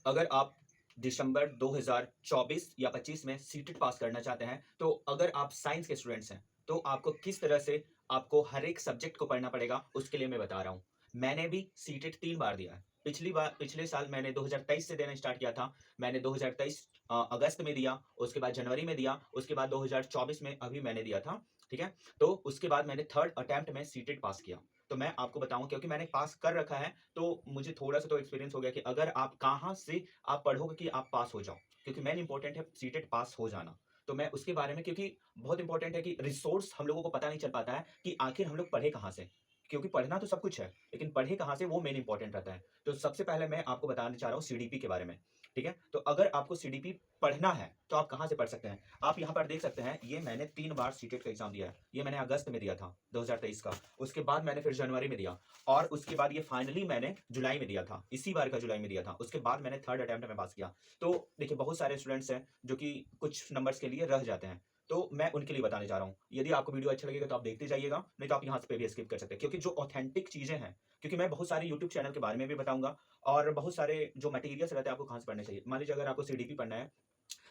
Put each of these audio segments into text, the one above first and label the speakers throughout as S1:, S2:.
S1: अगर आप दिसंबर 2024 या 25 में सीटेट पास करना चाहते हैं, तो अगर आप साइंस के स्टूडेंट्स हैं, तो आपको किस तरह से आपको हर एक सब्जेक्ट को पढ़ना पड़ेगा, उसके लिए मैं बता रहा हूँ। मैंने भी सीटेट 3 बार दिया है। पिछले साल मैंने 2023 से देना स्टार्ट किया था। मैंने 2023 अगस्त में दिया, उसके बाद जनवरी में दिया, उसके बाद 2024 में अभी मैंने दिया था, ठीक है? तो उसके बाद मैंने 3rd अटेम्प्ट में सीटेट पास किया। तो मैं आपको बताऊँ क्योंकि मैंने पास कर रखा है, तो मुझे थोड़ा-सा तो एक्सपीरियंस हो गया कि अगर आप कहाँ से आप पढ़ोगे कि आप पास हो जाओ, क्योंकि मेन इंपॉर्टेंट है सीटेट पास हो जाना। तो मैं उसके बारे में क्योंकि बहुत इंपॉर्टेंट है कि रिसोर्स हम लोगों को पता नहीं चल पाता है कि आखिर हम लोग पढ़े कहाँ से? क्योंकि पढ़ना तो सब कुछ है, लेकिन पढ़े कहाँ से वो मेन इंपॉर्टेंट रहता है। तो सबसे पहले मैं आपको बताना चाह रहा हूँ सीडीपी के बारे में, ठीक है? तो अगर आपको सीडीपी पढ़ना है, तो आप कहाँ से पढ़ सकते हैं? आप यहाँ पर देख सकते हैं, ये मैंने 3 बार सीटेट का एग्ज़ाम दिया है। ये मैंने अगस्त में दिया था, 2023 का। उसके बाद मैंने फिर जनवरी में दिया और उसके बाद ये फाइनली मैंने जुलाई में दिया था। इसी बार का जुलाई में दिया था। उसके बाद मैंने 3rd अटेम्प्ट में पास किया। तो देखिए बहुत सारे स्टूडेंट्स हैं जो कि कुछ नंबर्स के लिए रह जाते हैं। तो मैं उनके लिए बताने जा रहा हूँ। यदि आपको वीडियो अच्छा लगेगा तो आप देखते जाइएगा, नहीं तो आप यहाँ पे भी स्किप कर सकते हैं। क्योंकि जो ऑथेंटिक चीज़ें हैं, क्योंकि मैं बहुत सारे यूट्यूब चैनल के बारे में भी बताऊँगा और बहुत सारे जो मटेरियल्स रहते हैं आपको कहाँ से पढ़ने चाहिए। मान लीजिए अगर आपको सीडीपी पढ़ना है,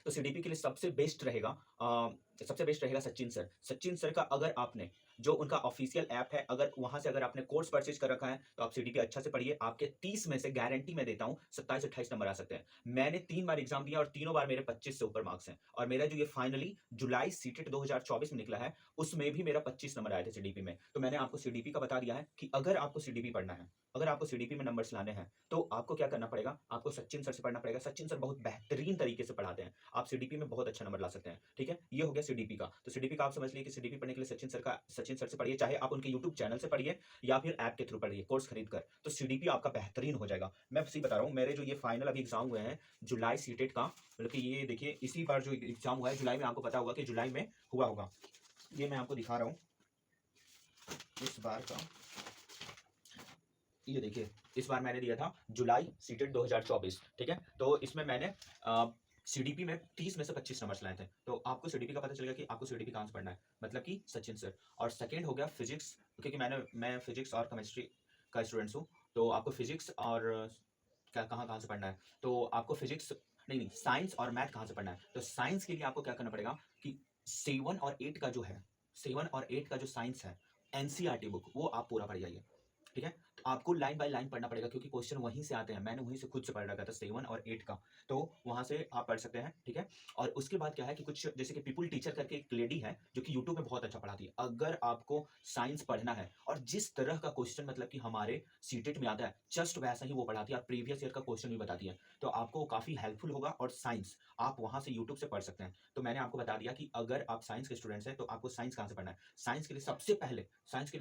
S1: तो सीडीपी के लिए सबसे बेस्ट रहेगा सचिन सर। सचिन सर का अगर आपने जो उनका ऑफिशियल ऐप है, अगर आपने कोर्स परचेज कर रखा है, तो आप सीडीपी अच्छे से पढ़िए। आपके 30 में से गारंटी मैं देता हूँ 27-28 नंबर आ सकते हैं। मैंने 3 बार एग्जाम दिया और तीनों बार मेरे 25 से ऊपर मार्क्स हैं और मेरा जो ये फाइनली जुलाई सीटेट 2024 में निकला है, उसमें भी मेरा 25 नंबर आए थे सीडीपी में। तो मैंने आपको सीडीपी का बता दिया है कि अगर आपको सीडीपी पढ़ना है, अगर आपको सीडीपी में नंबर्स लाने हैं, तो आपको क्या करना पड़ेगा? आपको सचिन सर से पढ़ना पड़ेगा। सचिन सर बहुत बेहतरीन तरीके से पढ़ाते हैं। आप सीडीपी में बहुत अच्छा नंबर ला सकते हैं, ठीक है? ये हो गया सीडीपी का। तो सीडीपी का आप समझ लीजिए कि सीडीपी पढ़ने के लिए सचिन सर से पढ़िए, चाहे आप उनके यूट्यूब चैनल से पढ़िए या फिर ऐप के थ्रू पढ़िए, कोर्स खरीद कर। तो सीडीपी आपका बेहतरीन हो जाएगा। मैं सही बता रहा हूँ, मेरे जो ये फाइनल अभी एग्ज़ाम हुए हैं, जुलाई सीटेट का, मतलब कि ये देखिए इसी बार जो एग्ज़ाम हुआ है जुलाई में, आपको पता होगा कि जुलाई में हुआ होगा। ये मैं आपको दिखा रहा हूँ, इस बार का, ये देखिए, इस बार मैंने दिया था जुलाई सीटेट 2024, ठीक है? तो इसमें मैंने सीडीपी में 30 में से 25 नंबर्स लाए थे। तो आपको सीडीपी का पता चलेगा कि आपको सीडीपी कहाँ से पढ़ना है, मतलब कि सचिन सर। और सेकंड हो गया फिजिक्स, क्योंकि मैं फिजिक्स और केमिस्ट्री का स्टूडेंट्स हूँ, तो आपको फिजिक्स और क्या कहाँ-कहाँ से पढ़ना है? तो आपको फिजिक्स नहीं, साइंस और मैथ कहाँ से पढ़ना है? तो साइंस के लिए आपको क्या करना पड़ेगा कि 7 और 8 का जो है, 7 और 8 का जो साइंस है, एनसीईआरटी बुक, वो आप पूरा पढ़ जाइए, ठीक है? तो आपको लाइन बाय लाइन पढ़ना पड़ेगा क्योंकि क्वेश्चन वहीं से आते हैं। मैंने वहीं से खुद से पढ़ रखा था 7 और 8 का, तो वहाँ से आप पढ़ सकते हैं, ठीक है? और उसके बाद क्या है कि कुछ जैसे कि पीपल टीचर करके एक लेडी है, जो कि यूट्यूब में बहुत अच्छा पढ़ाती है। अगर आपको साइंस पढ़ना है और जिस तरह का क्वेश्चन मतलब कि हमारे सीटेट में आता है, जस्ट वैसा ही वो पढ़ाती है और प्रीवियस ईयर का क्वेश्चन भी बताती है। तो आपको काफ़ी हेल्पफुल होगा और साइंस आप वहाँ से यूट्यूब से पढ़ सकते हैं। तो मैंने आपको बता दिया कि अगर आप साइंस के स्टूडेंट्स हैं, तो आपको साइंस कहाँ से पढ़ना है? साइंस के लिए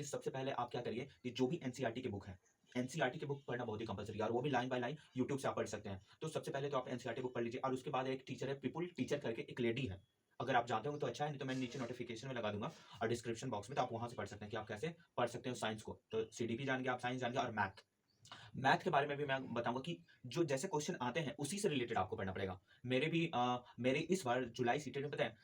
S1: सबसे पहले आप क्या करिए कि जो भी एनसीईआरटी की बुक है, एनसीईआरटी की बुक पढ़ना बहुत ही कंपल्सरी है और वो भी लाइन बाय लाइन यूट्यूब से आप पढ़ सकते हैं। तो सबसे पहले तो आप एनसीईआरटी बुक पढ़ लीजिए और उसके बाद एक टीचर है, पीपल टीचर करके एक लेडी है। अगर आप जानते हो तो अच्छा है, नहीं तो मैं नीचे नोटिफिकेशन में लगा दूँगा और डिस्क्रिप्शन बॉक्स में, तो आप वहाँ से पढ़ सकते हैं कि आप कैसे पढ़ सकते हो साइंस को। तो सीडीपी जान गए आप, साइंस जान गए और मैथ। मैथ के बारे में भी मैं बताऊँगा कि जो जैसे क्वेश्चन आते हैं, उसी से रिलेटेड आपको पढ़ना पड़ेगा। मेरे इस बार जुलाई सीटेट में पता है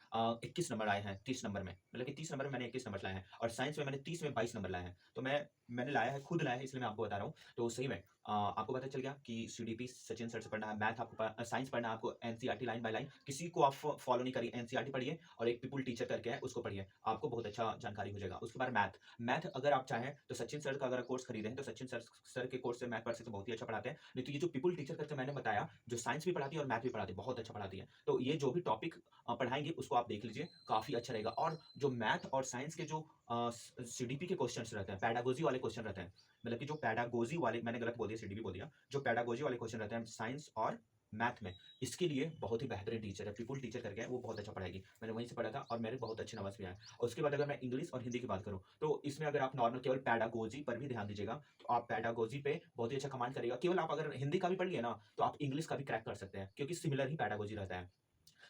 S1: 21 नंबर आए हैं 30 नंबर में। मतलब कि 30 नंबर में मैंने 21 नंबर लाए हैं और साइंस में मैंने 30 में 22 नंबर लाए हैं। तो मैंने लाया है, खुद लाया है, इसलिए मैं आपको बता रहा हूँ। तो सही में आपको पता चल गया कि सीडीपी सचिन सर से पढ़ना है, मैथ आपको साइंस पढ़ना है आपको एनसीईआरटी लाइन बाय लाइन। किसी को आप फॉलो नहीं करिए, एनसीईआरटी पढ़िए और एक पीपल टीचर करके है, उसको पढ़िए। आपको बहुत अच्छा जानकारी हो जाएगा। उसके बाद मैथ। मैथ अगर आप चाहें तो सचिन सर का अगर कोर्स खरीदे हैं, तो सचिन सर के कोर्स से मैथ पढ़ सकते हैं, बहुत ही अच्छा पढ़ाते हैं। नहीं तो ये जो पीपल टीचर करके मैंने बताया, जो साइंस भी पढ़ाती है और मैथ भी पढ़ाती है, बहुत अच्छा पढ़ाती है। तो ये जो भी टॉपिक पढ़ाएँगे उसको आप देख लीजिए, काफ़ी अच्छा रहेगा। और जो मैथ और साइंस के जो सीडीपी के क्वेश्चन्स रहते हैं, पेडागोजी वाले क्वेश्चन रहते हैं, मतलब कि जो पेडागोजी वाले, मैंने गलत बोल दिया, सीडीपी बोल दिया। जो पेडागोजी वाले क्वेश्चन रहते हैं साइंस और मैथ में, इसके लिए बहुत ही बेहतरीन टीचर है, पीपल टीचर करके है, वो बहुत अच्छा पढ़ाएगी। मैंने वहीं से पढ़ा था और मेरे बहुत अच्छे नंबर्स भी आए। और उसके बाद अगर मैं इंग्लिश और हिंदी की बात करूँ, तो इसमें अगर आप नॉर्मल केवल पेडागोजी पर भी ध्यान दीजिएगा, तो आप पेडागोजी पे बहुत ही अच्छा कमांड करिएगा। केवल आप अगर हिंदी का भी पढ़ लिए ना, तो आप इंग्लिश का भी क्रैक कर सकते हैं, क्योंकि सिमिलर ही पेडागोजी रहता है।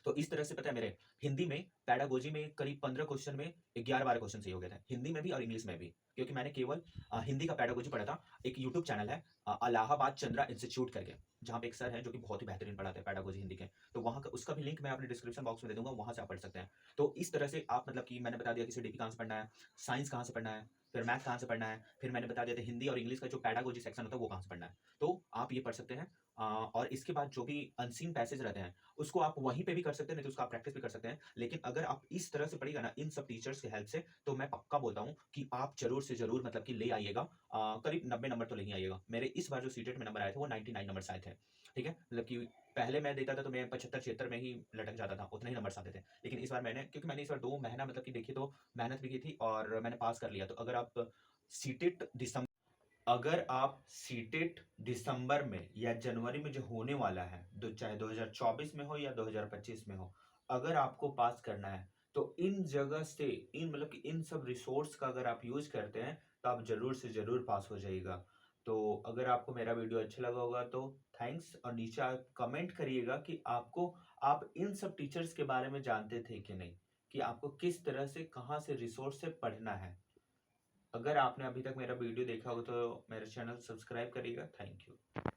S1: तो इस तरह से पता है मेरे हिंदी में पेडागोजी में करीब 15 क्वेश्चन में 11-12 क्वेश्चन सही हो गए थे। हिंदी में भी और इंग्लिश में भी। क्योंकि मैंने केवल हिंदी का पेडागोजी पढ़ा था। एक यूट्यूब चैनल है इलाहाबाद चंद्रा इंस्टीट्यूट करके, जहाँ पे एक सर हैं जो कि बहुत ही बेहतरीन पढ़ाते हैं पेडागोजी हिंदी के। तो वहाँ का उसका भी लिंक मैं अपने डिस्क्रिप्शन बॉक्स में दे दूँगा, वहाँ से आप पढ़ सकते हैं। तो इस तरह से आप मतलब कि मैंने बता दिया कि सीडीपी कहाँ से पढ़ना है, साइंस कहाँ से पढ़ना है, फिर मैथ कहाँ से पढ़ना है, फिर मैंने बता दिया था हिंदी और इंग्लिश का जो पेडागोजी सेक्शन होता है वो कहाँ से पढ़ना है। तो आप ये पढ़ सकते हैं और इसके बाद जो भी अनसीन पैसेज रहते हैं, उसको आप वहीं पे भी कर सकते हैं, नहीं तो उसका आप प्रैक्टिस भी कर सकते हैं। लेकिन अगर आप इस तरह से पढ़िएगा ना, इन सब टीचर्स की हेल्प से, तो मैं पक्का बोलता हूँ कि आप ज़रूर से ज़रूर मतलब कि ले आइएगा। करीब 90 नंबर तो ले ही आइएगा। मेरे इस बार जो सीटेट में नंबर आए थे, वो 99 नंबर्स आए थे, ठीक है? मतलब कि पहले मैं देता था, तो मैं 75-76 में ही लटक जाता था, उतने ही नंबर्स आते थे। लेकिन इस बार क्योंकि मैंने इस बार 2 महीना मतलब कि देखिए, तो मेहनत भी की थी और मैंने पास कर लिया। तो सीटेट दिसंबर अगर आप सीटेट दिसंबर में या जनवरी में जो होने वाला है, चाहे 2024 में हो या 2025 में हो, अगर आपको पास करना है, तो इन जगह से, इन मतलब कि इन सब रिसोर्स का अगर आप यूज करते हैं, तो आप जरूर से जरूर पास हो जाइएगा। तो अगर आपको मेरा वीडियो अच्छा लगा होगा, तो थैंक्स, और नीचे आप कमेंट करिएगा कि आप इन सब टीचर्स के बारे में जानते थे कि नहीं, कि आपको किस तरह से, कहाँ से रिसोर्स से पढ़ना है। अगर आपने अभी तक मेरा वीडियो देखा हो, तो मेरा चैनल सब्सक्राइब करिएगा। Thank you.